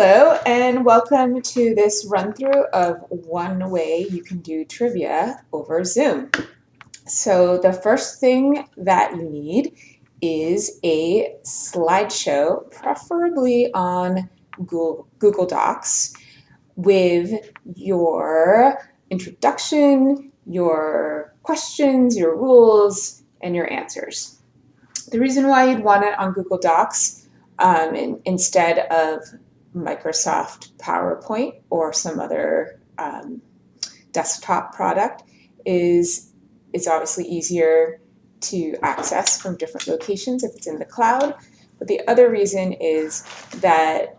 Hello and welcome to this run through of one way you can do trivia over Zoom. So the first thing that you need is a slideshow, preferably on Google Docs, with your introduction, your questions, your rules, and your answers. The reason why you'd want it on Google Docs instead of Microsoft PowerPoint or some other desktop product is it's obviously easier to access from different locations if it's in the cloud. But the other reason is that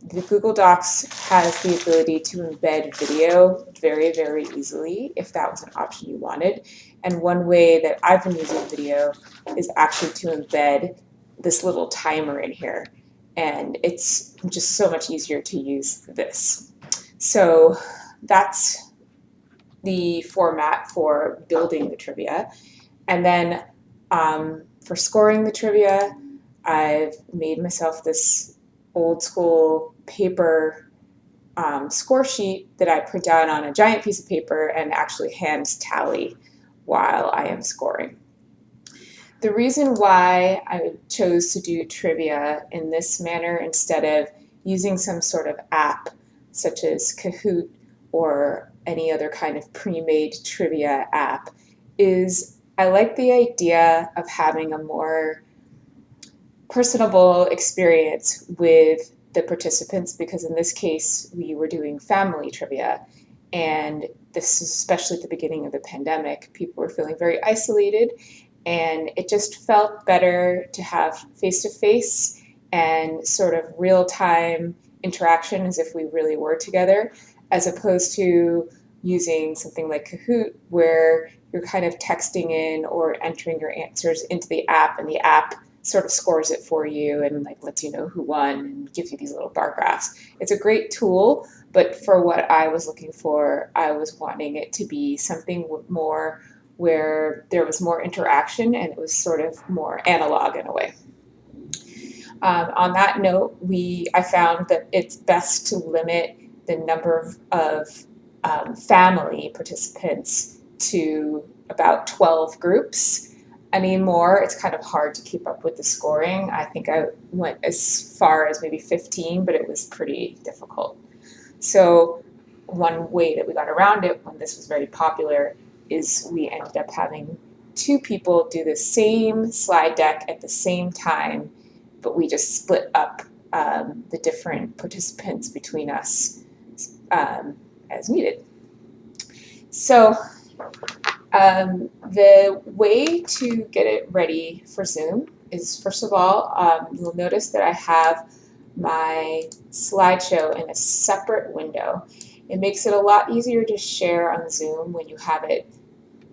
the Google Docs has the ability to embed video very, very easily if that was an option you wanted. And one way that I've been using video is actually to embed this little timer in here. And it's just so much easier to use this. So that's the format for building the trivia. And then for scoring the trivia, I've made myself this old school paper score sheet that I print out on a giant piece of paper and actually hand tally while I am scoring. The reason why I chose to do trivia in this manner instead of using some sort of app such as Kahoot or any other kind of pre-made trivia app is I like the idea of having a more personable experience with the participants, because in this case we were doing family trivia, and this is especially at the beginning of the pandemic, people were feeling very isolated, and it just felt better to have face-to-face and sort of real-time interaction as if we really were together, as opposed to using something like Kahoot where you're kind of texting in or entering your answers into the app, and the app sort of scores it for you and like lets you know who won and gives you these little bar graphs. It's a great tool, but for what I was looking for, I was wanting it to be something more where there was more interaction and it was sort of more analog in a way. On that note, I found that it's best to limit the number of family participants to about 12 groups. Any more, it's kind of hard to keep up with the scoring. I think I went as far as maybe 15, but it was pretty difficult. So one way that we got around it when this was very popular is we ended up having two people do the same slide deck at the same time, but we just split up the different participants between us as needed. So the way to get it ready for Zoom is, first of all, you'll notice that I have my slideshow in a separate window. It makes it a lot easier to share on Zoom when you have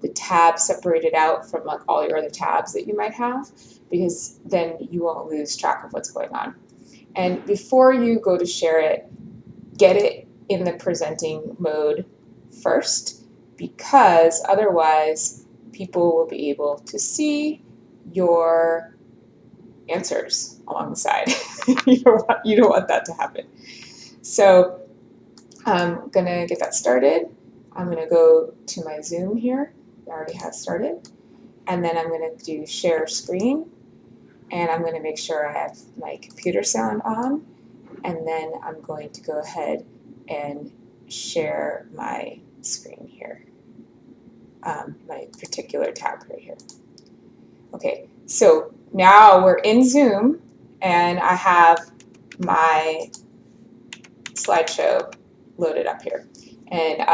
the tab separated out from like all your other tabs that you might have, because then you won't lose track of what's going on. And before you go to share it, get it in the presenting mode first, because otherwise people will be able to see your answers along the side. You don't want that to happen. So I'm gonna get that started. I'm gonna go to my Zoom here. I already have started. And then I'm gonna do share screen. And I'm gonna make sure I have my computer sound on. And then I'm going to go ahead and share my screen here, my particular tab right here. Okay, so now we're in Zoom and I have my slideshow loaded up here. And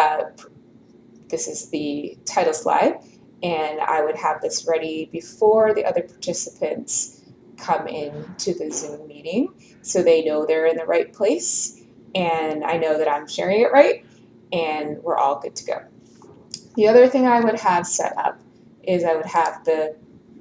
this is the title slide, and I would have this ready before the other participants come into the Zoom meeting so they know they're in the right place, and I know that I'm sharing it right, and we're all good to go. The other thing I would have set up is I would have the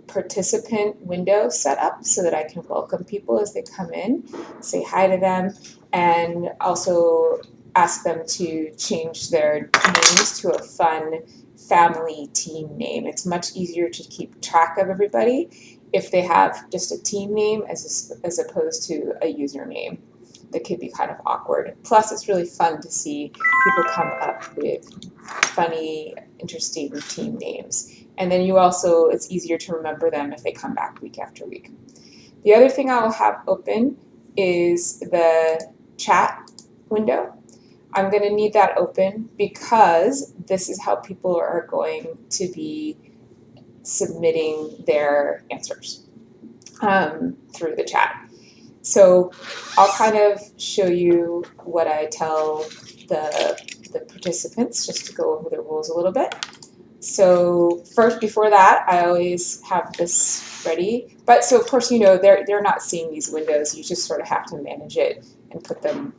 participant window set up so that I can welcome people as they come in, say hi to them, and also ask them to change their names to a fun family team name. It's much easier to keep track of everybody if they have just a team name as opposed to a username. that could be kind of awkward. Plus, it's really fun to see people come up with funny, interesting team names. And then it's easier to remember them if they come back week after week. The other thing I will have open is the chat window. I'm going to need that open because this is how people are going to be submitting their answers through the chat. So I'll kind of show you what I tell the participants just to go over the rules a little bit. So first, before that, I always have this ready. But so of course, they're not seeing these windows. You just sort of have to manage it and put them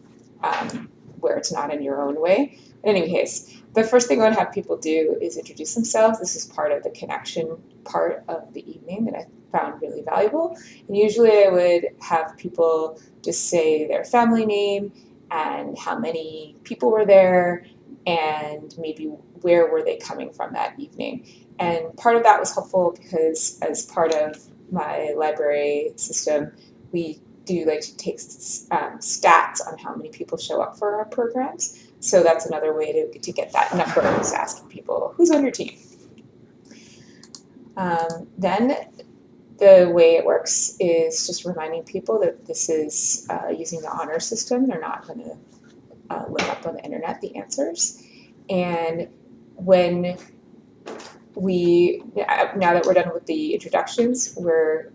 where it's not in your own way. In any case, the first thing I would have people do is introduce themselves. This is part of the connection part of the evening that I found really valuable. And usually I would have people just say their family name and how many people were there and maybe where were they coming from that evening. And part of that was helpful because as part of my library system, we do like to take stats on how many people show up for our programs. So that's another way to get that number, is asking people, who's on your team? Then the way it works is just reminding people that this is using the honor system. They're not going to look up on the internet the answers. And when now that we're done with the introductions,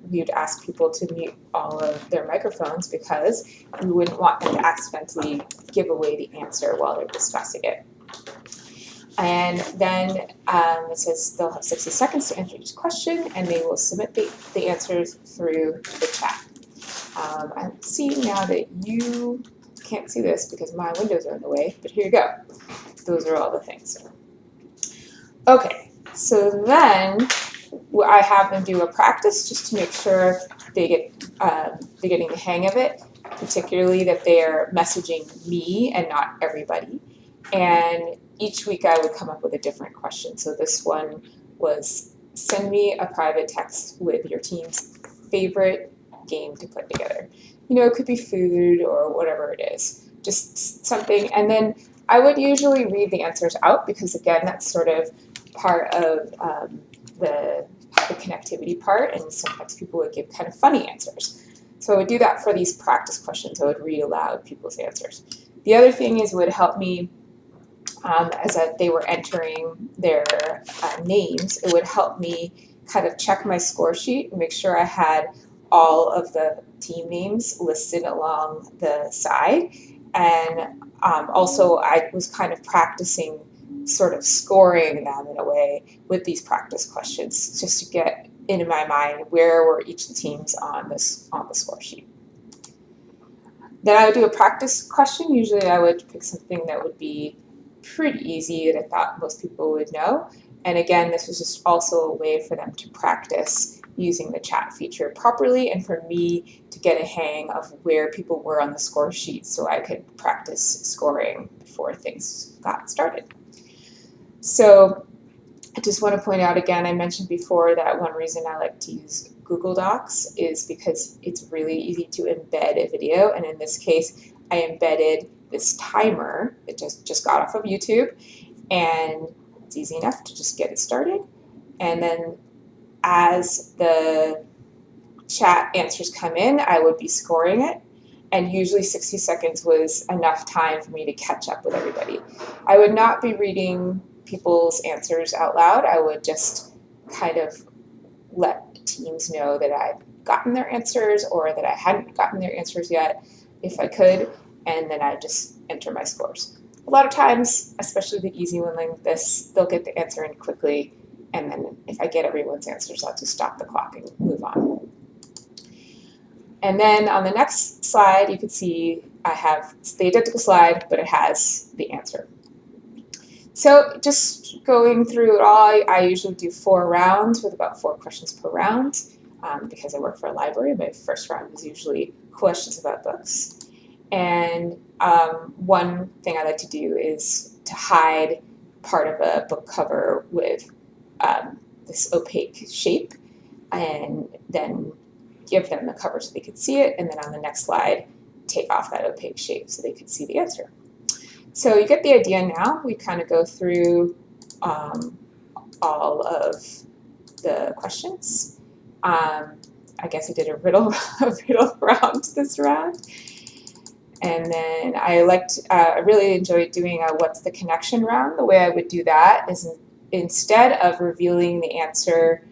we'd ask people to mute all of their microphones because we wouldn't want them to accidentally give away the answer while they're discussing it. And then it says they'll have 60 seconds to answer each question, and they will submit the answers through the chat. I'm seeing now that you can't see this because my windows are in the way, but here you go. Those are all the things. Okay, so then I have them do a practice just to make sure they're getting the hang of it, particularly that they are messaging me and not everybody. And each week I would come up with a different question. So this one was, send me a private text with your team's favorite game to put together. It could be food or whatever it is, just something. And then I would usually read the answers out because, again, that's sort of part of the connectivity part, and sometimes people would give kind of funny answers. So I would do that for these practice questions. I would read aloud people's answers. The other thing is it would help me as they were entering their names, it would help me kind of check my score sheet and make sure I had all of the team names listed along the side. And also I was kind of practicing sort of scoring them in a way with these practice questions just to get into my mind where were each of the teams on the score sheet. Then I would do a practice question. Usually I would pick something that would be pretty easy that I thought most people would know. And again, this was just also a way for them to practice using the chat feature properly and for me to get a hang of where people were on the score sheet so I could practice scoring before things got started. So I just want to point out again, I mentioned before that one reason I like to use Google Docs is because it's really easy to embed a video. And in this case, I embedded this timer that just got off of YouTube, and it's easy enough to just get it started. And then as the chat answers come in, I would be scoring it, and usually 60 seconds was enough time for me to catch up with everybody. I would not be reading people's answers out loud. I would just kind of let teams know that I've gotten their answers or that I hadn't gotten their answers yet, if I could, and then I just enter my scores. A lot of times, especially the easy one like this, they'll get the answer in quickly, and then if I get everyone's answers, I'll just stop the clock and move on. And then on the next slide, you can see I have the identical slide, but it has the answer. So just going through it all, I usually do 4 rounds with about 4 questions per round. Because I work for a library, my first round is usually questions about books. And one thing I like to do is to hide part of a book cover with this opaque shape, and then give them the cover so they could see it. And then on the next slide, take off that opaque shape so they could see the answer. So you get the idea now. We kind of go through all of the questions. I guess I did a riddle round this round. And then I really enjoyed doing a what's the connection round. The way I would do that is instead of revealing the answer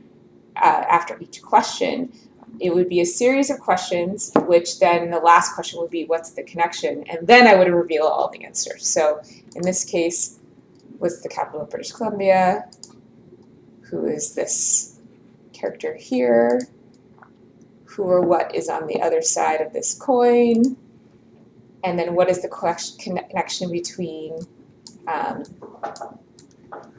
after each question, it would be a series of questions, which then the last question would be what's the connection, and then I would reveal all the answers. So in this case, what's the capital of British Columbia? Who is this character here? Who or what is on the other side of this coin? And then what is the connection between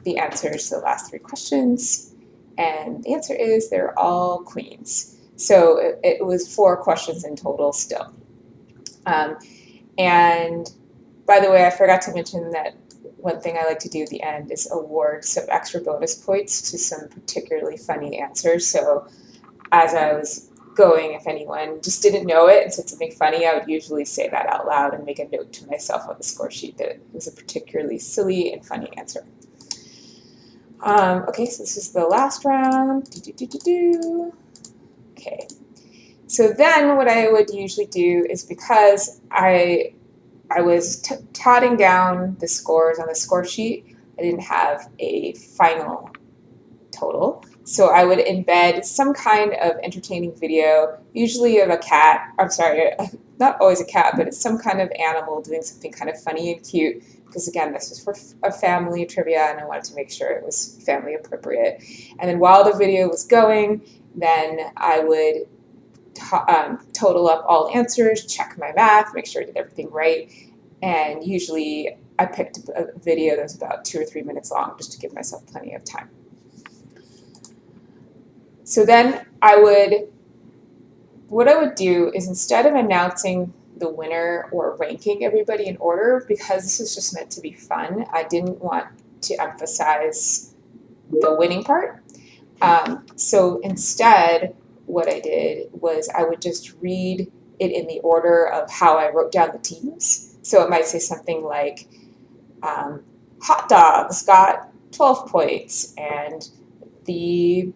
the answers to the last three questions? And the answer is they're all queens. So it was 4 questions in total still. And by the way, I forgot to mention that one thing I like to do at the end is award some extra bonus points to some particularly funny answers. So as I was going, if anyone just didn't know it and said something funny, I would usually say that out loud and make a note to myself on the score sheet that it was a particularly silly and funny answer. Okay, so this is the last round. Okay, so then what I would usually do is, because I was totting down the scores on the score sheet, I didn't have a final total. So I would embed some kind of entertaining video, usually of a cat. I'm sorry, not always a cat, but it's some kind of animal doing something kind of funny and cute. Because again, this was for a family trivia, and I wanted to make sure it was family appropriate. And then while the video was going, then I would total up all answers, check my math, make sure I did everything right. And usually I picked a video that was about 2 or 3 minutes long, just to give myself plenty of time. So then what I would do is, instead of announcing the winner or ranking everybody in order, because this is just meant to be fun, I didn't want to emphasize the winning part. So instead, what I did was I would just read it in the order of how I wrote down the teams. So it might say something like, hot dogs got 12 points, and the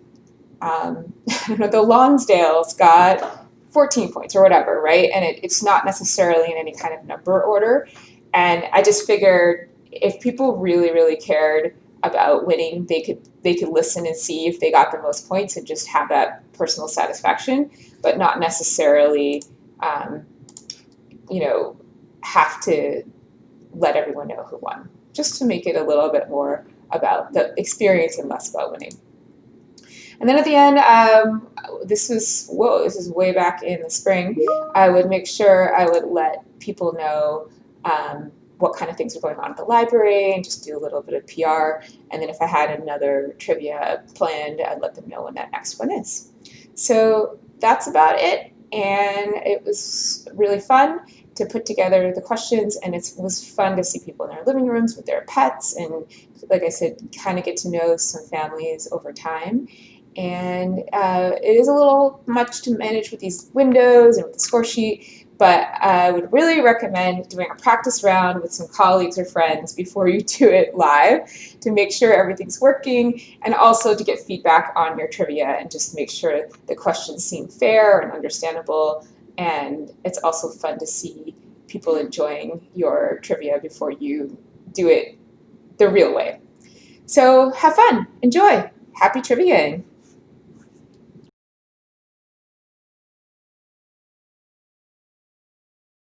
the Lonsdales got 14 points or whatever, right? And it's not necessarily in any kind of number order. And I just figured if people really, really cared about winning, they could listen and see if they got the most points and just have that personal satisfaction, but not necessarily, have to let everyone know who won, just to make it a little bit more about the experience and less about winning. And then at the end, this is way back in the spring, I would make sure I would let people know what kind of things are going on at the library and just do a little bit of PR. And then if I had another trivia planned, I'd let them know when that next one is. So that's about it. And it was really fun to put together the questions, and it was fun to see people in their living rooms with their pets, and like I said, kind of get to know some families over time. And it is a little much to manage with these windows and with the score sheet, but I would really recommend doing a practice round with some colleagues or friends before you do it live, to make sure everything's working, and also to get feedback on your trivia and just make sure the questions seem fair and understandable. And it's also fun to see people enjoying your trivia before you do it the real way. So have fun, enjoy, happy triviaing.